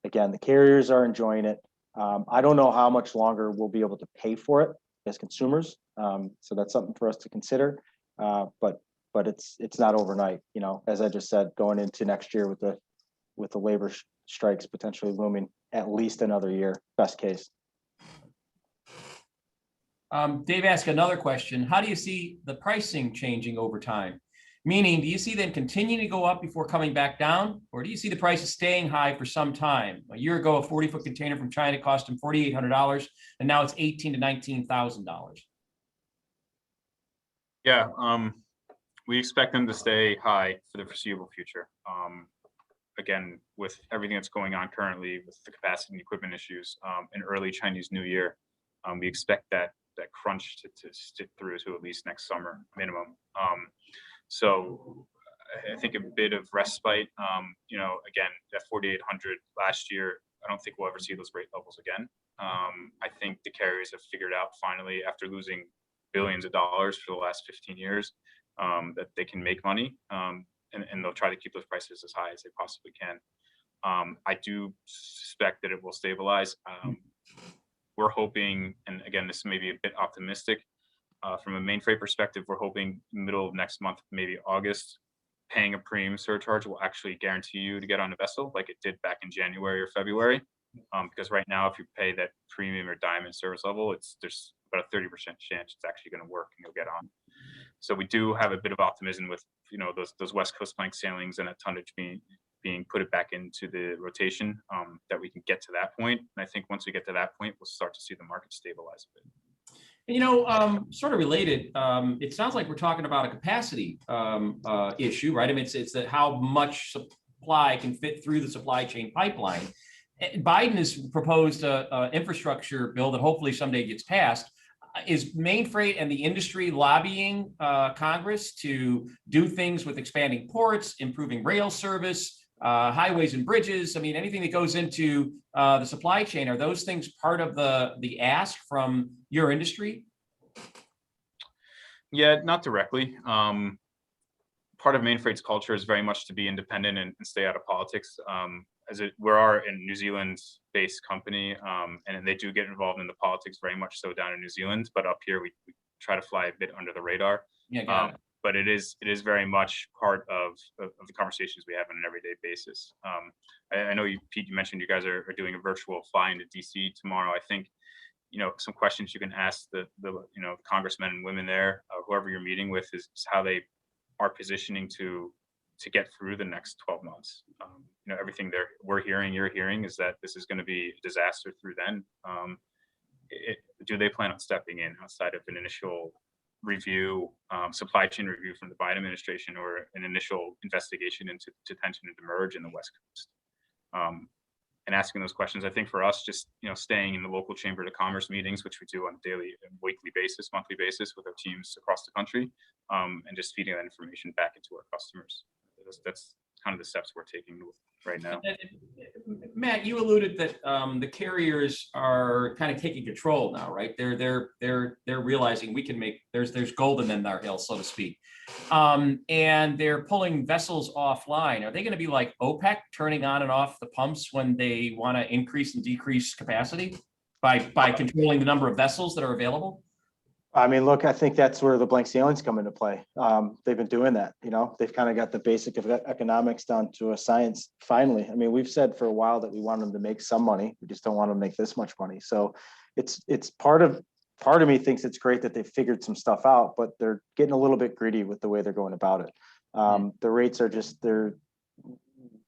[SPEAKER 3] Again, the carriers are enjoying it. I don't know how much longer we'll be able to pay for it as consumers. So that's something for us to consider. But it's not overnight, you know, as I just said, going into next year with the labor strikes potentially looming at least another year, best case.
[SPEAKER 1] Dave asked another question. How do you see the pricing changing over time? Meaning, do you see them continuing to go up before coming back down? Or do you see the prices staying high for some time? A year ago, a 40-foot container from China cost them $4,800, and now it's $18,000 to $19,000.
[SPEAKER 2] Yeah, we expect them to stay high for the foreseeable future. Again, with everything that's going on currently with the capacity and equipment issues, in early Chinese New Year, we expect that crunch to stick through to at least next summer minimum. So I think a bit of respite. You know, again, that 4,800 last year, I don't think we'll ever see those rate levels again. I think the carriers have figured out finally, after losing billions of dollars for the last 15 years, that they can make money, and they'll try to keep those prices as high as they possibly can. I do suspect that it will stabilize. We're hoping, and again, this may be a bit optimistic, from a main freight perspective, we're hoping middle of next month, maybe August, paying a premium surcharge will actually guarantee you to get on a vessel like it did back in January or February. Because right now, if you pay that premium or diamond service level, there's about a 30% chance it's actually going to work and you'll get on. So we do have a bit of optimism with, those West Coast blank sailings and that tonnage being put it back into the rotation, that we can get to that point. And I think once we get to that point, we'll start to see the market stabilize a bit.
[SPEAKER 1] Sort of related, it sounds like we're talking about a capacity issue, right? I mean, it's that how much supply can fit through the supply chain pipeline. Biden has proposed a infrastructure bill that hopefully someday gets passed. Is Main Freight and the industry lobbying Congress to do things with expanding ports, improving rail service, highways and bridges? I mean, anything that goes into the supply chain, are those things part of the ask from your industry?
[SPEAKER 2] Yeah, not directly. Part of Main Freight's culture is very much to be independent and stay out of politics. We are a New Zealand-based company, and they do get involved in the politics very much so down in New Zealand. But up here, we try to fly a bit under the radar.
[SPEAKER 1] Yeah, got it.
[SPEAKER 2] But it is very much part of the conversations we have on an everyday basis. I know Pete, you mentioned you guys are doing a virtual fly into DC tomorrow. I think, some questions you can ask the congressmen and women there, whoever you're meeting with, is how they are positioning to get through the next 12 months. Everything we're hearing, you're hearing, is that this is going to be a disaster through then. Do they plan on stepping in outside of an initial review, supply chain review from the Biden administration, or an initial investigation into detention and demurrage in the West Coast? And asking those questions, I think for us, just staying in the local chamber of commerce meetings, which we do on a daily and weekly basis, monthly basis with our teams across the country, and just feeding that information back into our customers. That's kind of the steps we're taking right now.
[SPEAKER 1] Matt, you alluded that the carriers are kind of taking control now, right? They're realizing we can there's gold in our hill, so to speak, and they're pulling vessels offline. Are they going to be like OPEC, turning on and off the pumps when they want to increase and decrease capacity by controlling the number of vessels that are available?
[SPEAKER 3] I mean, look, I think that's where the blank sailings come into play. They've been doing that, they've kind of got the basic of economics down to a science. Finally, I mean, we've said for a while that we want them to make some money. We just don't want them to make this much money. So it's part of me thinks it's great that they've figured some stuff out, but they're getting a little bit greedy with the way they're going about it. The rates are just, they're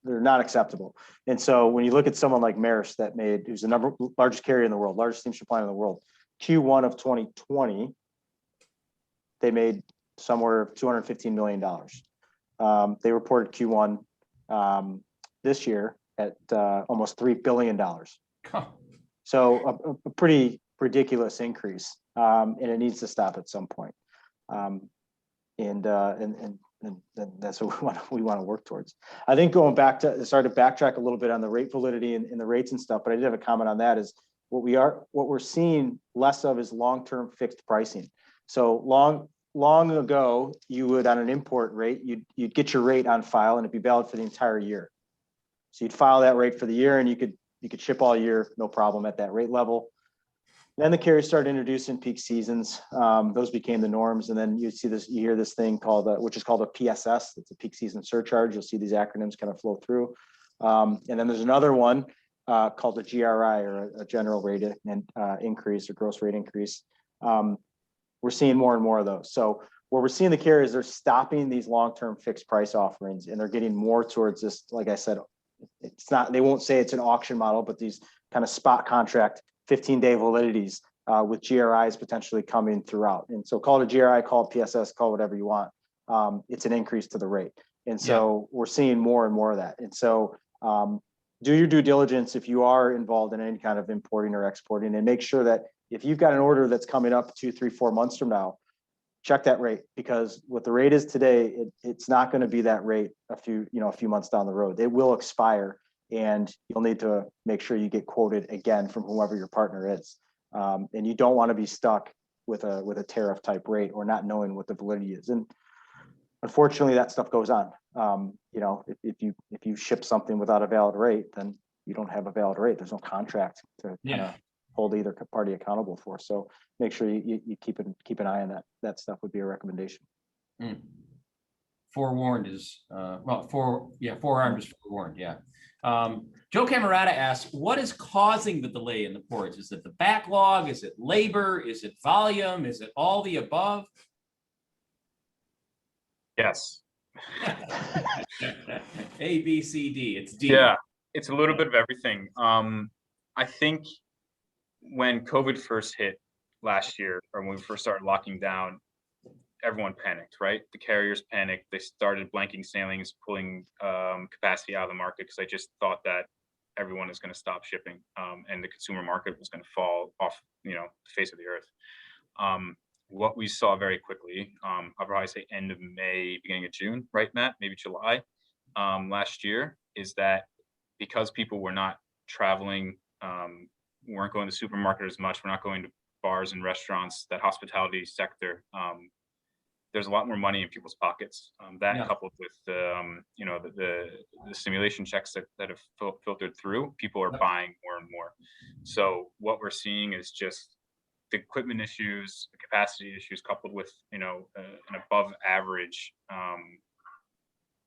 [SPEAKER 3] not acceptable. And so when you look at someone like Maersk who's the largest carrier in the world, largest steamship line in the world, Q1 of 2020, they made somewhere $215 million. They reported Q1 this year at almost $3 billion.
[SPEAKER 1] Huh.
[SPEAKER 3] So a pretty ridiculous increase, and it needs to stop at some point. And that's what we want to work towards. I think going back to, sorry to backtrack a little bit on the rate validity and the rates and stuff, but I did have a comment on that. Is what we're seeing less of is long-term fixed pricing. So long ago, you would, on an import rate, you'd get your rate on file and it'd be valid for the entire year. So you'd file that rate for the year and you could ship all year, no problem at that rate level. Then the carriers started introducing peak seasons. Those became the norms. And then you hear this thing which is called a PSS. It's a peak season surcharge. You'll see these acronyms kind of flow through. And then there's another one called a GRI, or a general rate increase, or gross rate increase. We're seeing more and more of those. So what we're seeing the carriers, they're stopping these long-term fixed price offerings, and they're getting more towards this. Like I said, they won't say it's an auction model, but these kind of spot contract 15-day validities with GRIs potentially coming throughout. And so call it a GRI, call it PSS, call it whatever you want. It's an increase to the rate. And so we're seeing more and more of that. And so do your due diligence if you are involved in any kind of importing or exporting, and make sure that if you've got an order that's coming up 2, 3, 4 months from now, check that rate, because what the rate is today, it's not going to be that rate a few months down the road. It will expire, and you'll need to make sure you get quoted again from whoever your partner is. And you don't want to be stuck with a tariff type rate or not knowing what the validity is. And unfortunately, that stuff goes on. If you ship something without a valid rate, then you don't have a valid rate. There's no contract to kind of hold either party accountable for. So make sure you keep an eye on that. That stuff would be a recommendation.
[SPEAKER 1] forewarned is, forearmed is forewarned, yeah. Joe Camerata asks, what is causing the delay in the ports? Is it the backlog? Is it labor? Is it volume? Is it all the above?
[SPEAKER 2] Yes.
[SPEAKER 1] A, B, C, D. It's D.
[SPEAKER 2] Yeah, it's a little bit of everything. I think when COVID first hit last year, or when we first started locking down, everyone panicked, right? The carriers panicked. They started blanking sailings, pulling capacity out of the market because they just thought that everyone is going to stop shipping, and the consumer market was going to fall off, the face of the earth. What we saw very quickly, I'll probably say end of May, beginning of June, right, Matt? Maybe July, last year, is that because people were not traveling, weren't going to the supermarket as much, we're not going to bars and restaurants, that hospitality sector, there's a lot more money in people's pockets. That coupled with the stimulation checks that have filtered through, people are buying more and more. So what we're seeing is just the equipment issues, the capacity issues, coupled with an above average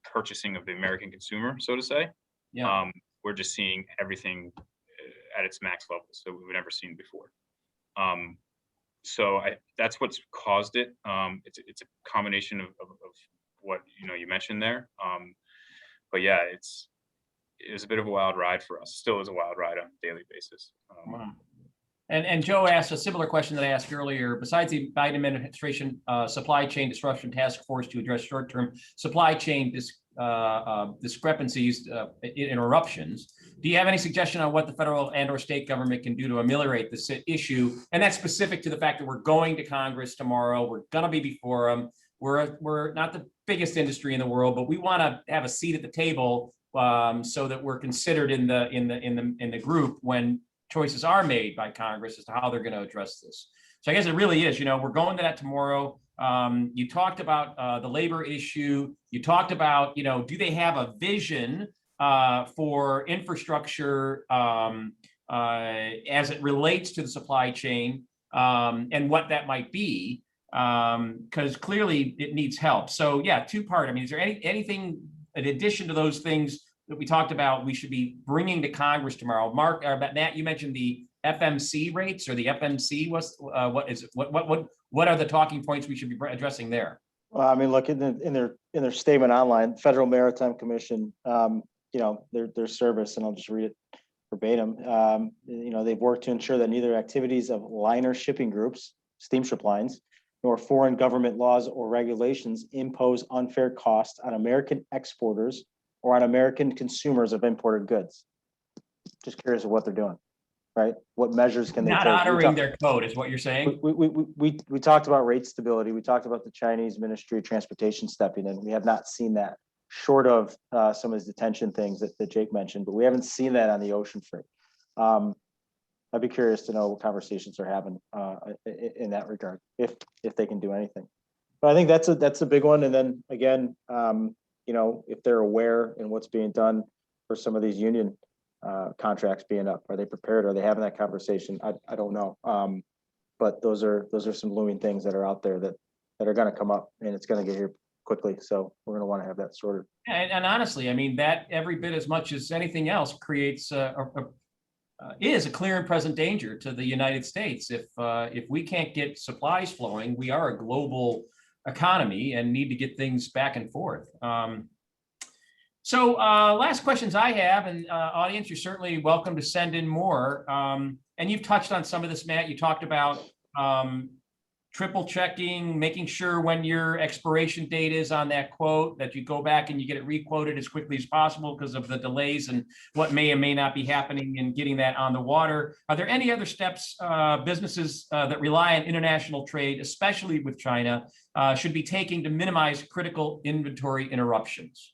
[SPEAKER 2] purchasing of the American consumer, so to say. We're just seeing everything at its max levels that we've never seen before. So that's what's caused it. It's a combination of what you mentioned there. But yeah, it was a bit of a wild ride for us. Still is a wild ride on a daily basis.
[SPEAKER 1] And Joe asked a similar question that I asked earlier. Besides the Biden administration supply chain disruption task force to address short-term supply chain discrepancies, interruptions, do you have any suggestion on what the federal and/or state government can do to ameliorate this issue? And that's specific to the fact that we're going to Congress tomorrow. We're going to be before them. We're not the biggest industry in the world, but we want to have a seat at the table so that we're considered in the group when choices are made by Congress as to how they're going to address this. So I guess it really is, we're going to that tomorrow. You talked about the labor issue. You talked about, do they have a vision for infrastructure as it relates to the supply chain and what that might be? Because clearly it needs help. So yeah, two-part. I mean, is there anything in addition to those things that we talked about we should be bringing to Congress tomorrow? Mark, Matt, you mentioned the FMC rates or the FMC. What are the talking points we should be addressing there?
[SPEAKER 3] Well, I mean, look in their statement online, Federal Maritime Commission, their service, and I'll just read it verbatim. They've worked to ensure that neither activities of liner shipping groups, steamship lines, nor foreign government laws or regulations impose unfair costs on American exporters or on American consumers of imported goods. Just curious of what they're doing, right? What measures can they take?
[SPEAKER 1] Not honoring their code is what you're saying?
[SPEAKER 3] We talked about rate stability. We talked about the Chinese Ministry of Transportation stepping in. We have not seen that, short of some of these detention things that Jake mentioned, but we haven't seen that on the ocean freight. I'd be curious to know what conversations are having in that regard, if they can do anything. But I think that's a big one. And then again, if they're aware in what's being done for some of these union contracts being up, are they prepared? Are they having that conversation? I don't know. But those are some looming things that are out there that are going to come up, and it's going to get here quickly. So we're going to want to have that sorted.
[SPEAKER 1] And honestly, I mean, that every bit as much as anything else creates is a clear and present danger to the United States. If we can't get supplies flowing, we are a global economy and need to get things back and forth. So last questions I have, and audience, you're certainly welcome to send in more. And you've touched on some of this, Matt. You talked about triple checking, making sure when your expiration date is on that quote that you go back and you get it requoted as quickly as possible because of the delays and what may or may not be happening in getting that on the water. Are there any other steps businesses that rely on international trade, especially with China, should be taking to minimize critical inventory interruptions?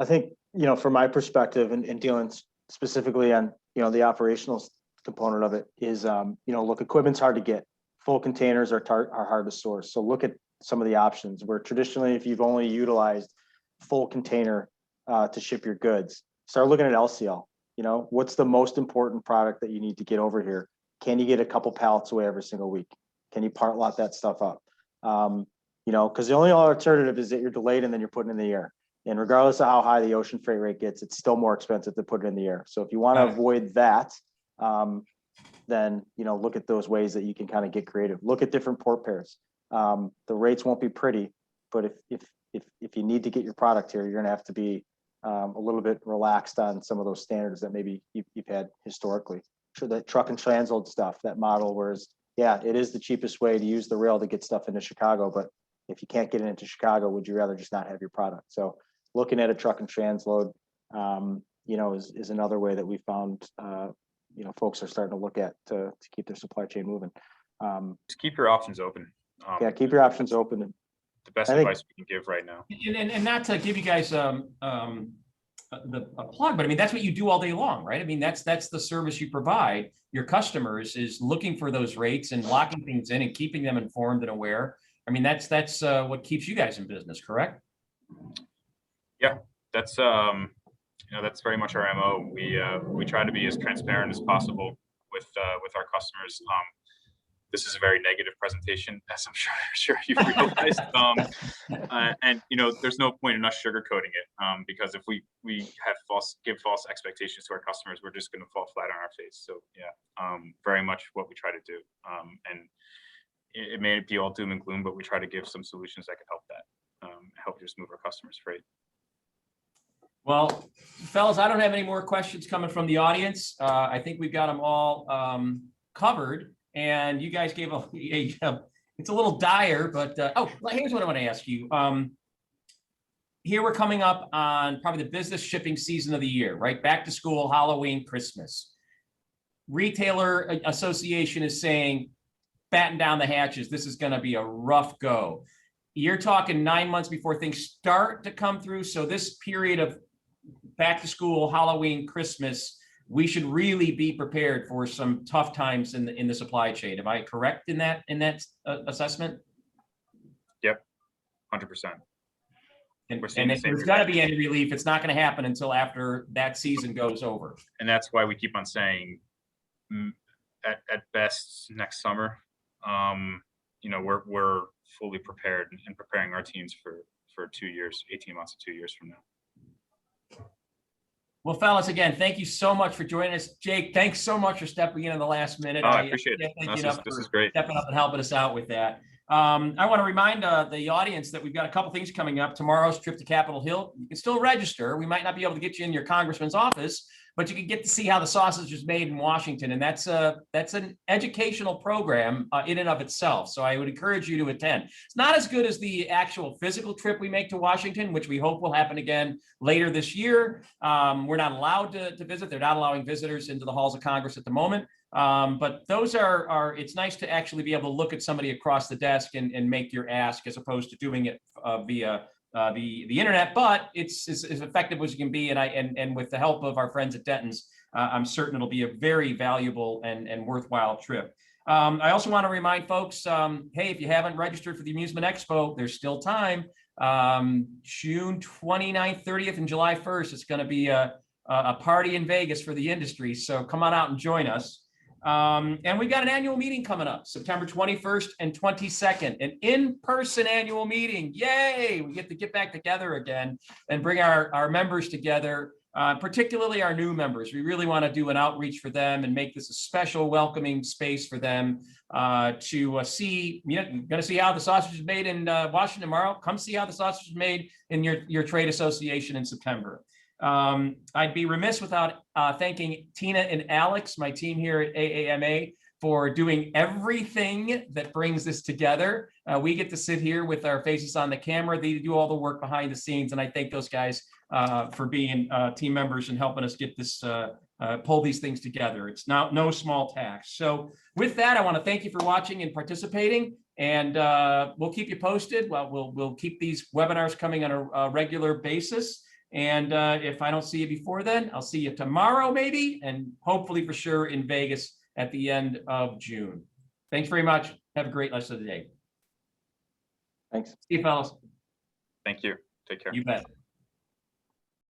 [SPEAKER 3] I think, from my perspective and dealing specifically on, the operational component of it is, look, equipment's hard to get. Full containers are hard to source. So look at some of the options where traditionally, if you've only utilized full container to ship your goods, start looking at LCL. What's the most important product that you need to get over here? Can you get a couple pallets away every single week? Can you part lot that stuff up? because the only alternative is that you're delayed and then you're putting it in the air. And regardless of how high the ocean freight rate gets, it's still more expensive to put it in the air. So if you want to avoid that, then, look at those ways that you can kind of get creative. Look at different port pairs. The rates won't be pretty, but if you need to get your product here, you're going to have to be a little bit relaxed on some of those standards that maybe you've had historically. Sure, that truck and transload stuff, that model, whereas, yeah, it is the cheapest way to use the rail to get stuff into Chicago, but if you can't get it into Chicago, would you rather just not have your product? So looking at a truck and transload, is another way that we found, folks are starting to look at to keep their supply chain moving.
[SPEAKER 2] Just keep your options open.
[SPEAKER 3] Yeah, keep your options open. And
[SPEAKER 2] the best advice we can give right now.
[SPEAKER 1] And not to give you guys a plug, but I mean, that's what you do all day long, right? I mean, that's the service you provide your customers, is looking for those rates and locking things in and keeping them informed and aware. I mean, that's what keeps you guys in business, correct?
[SPEAKER 2] Yeah, that's that's very much our MO. We try to be as transparent as possible with our customers. This is a very negative presentation, as I'm sure you've realized. And there's no point in us sugarcoating it, because if we give false expectations to our customers, we're just going to fall flat on our face. So yeah, very much what we try to do. And it may be all doom and gloom, but we try to give some solutions that could help that, help just move our customers' freight.
[SPEAKER 1] Well, fellas, I don't have any more questions coming from the audience. I think we've got them all covered. And you guys gave it's a little dire, but here's what I want to ask you. Here we're coming up on probably the business shipping season of the year, right? Back to school, Halloween, Christmas. Retailer Association is saying, batten down the hatches. This is going to be a rough go. You're talking 9 months before things start to come through. So this period of back to school, Halloween, Christmas, we should really be prepared for some tough times in the supply chain. Am I correct in that assessment?
[SPEAKER 2] Yep, 100%.
[SPEAKER 1] And if there's got to be any relief, it's not going to happen until after that season goes over.
[SPEAKER 2] And that's why we keep on saying, at best next summer, we're fully prepared and preparing our teams for 2 years, 18 months to 2 years from now.
[SPEAKER 1] Well, fellas, again, thank you so much for joining us. Jake, thanks so much for stepping in the last minute.
[SPEAKER 2] I appreciate it. This is great.
[SPEAKER 1] Stepping up and helping us out with that. I want to remind the audience that we've got a couple things coming up. Tomorrow's trip to Capitol Hill. You can still register. We might not be able to get you in your congressman's office, but you can get to see how the sausage is made in Washington. And that's an educational program in and of itself. So I would encourage you to attend. It's not as good as the actual physical trip we make to Washington, which we hope will happen again later this year. We're not allowed to visit. They're not allowing visitors into the halls of Congress at the moment. But those it's nice to actually be able to look at somebody across the desk and make your ask, as opposed to doing it via the internet, but it's as effective as you can be. And with the help of our friends at Denton's, I'm certain it'll be a very valuable and worthwhile trip. I also want to remind folks, hey, if you haven't registered for the Amusement Expo, there's still time. June 29th, 30th, and July 1st, it's going to be a party in Vegas for the industry. So come on out and join us. And we've got an annual meeting coming up, September 21st and 22nd, an in-person annual meeting. Yay! We get to get back together again and bring our members together, particularly our new members. We really want to do an outreach for them and make this a special welcoming space for them to see. You're going to see how the sausage is made in Washington tomorrow. Come see how the sausage is made in your trade association in September. I'd be remiss without thanking Tina and Alex, my team here at AAMA, for doing everything that brings this together. We get to sit here with our faces on the camera. They do all the work behind the scenes, and I thank those guys for being team members and helping us get this pull these things together. It's now no small task. So with that, I want to thank you for watching and participating, and we'll keep you posted. Well, we'll keep these webinars coming on a regular basis. And if I don't see you before then, I'll see you tomorrow maybe, and hopefully for sure in Vegas at the end of June. Thanks very much. Have a great rest of the day.
[SPEAKER 3] Thanks.
[SPEAKER 1] See you, fellas.
[SPEAKER 2] Thank you. Take care.
[SPEAKER 1] You bet.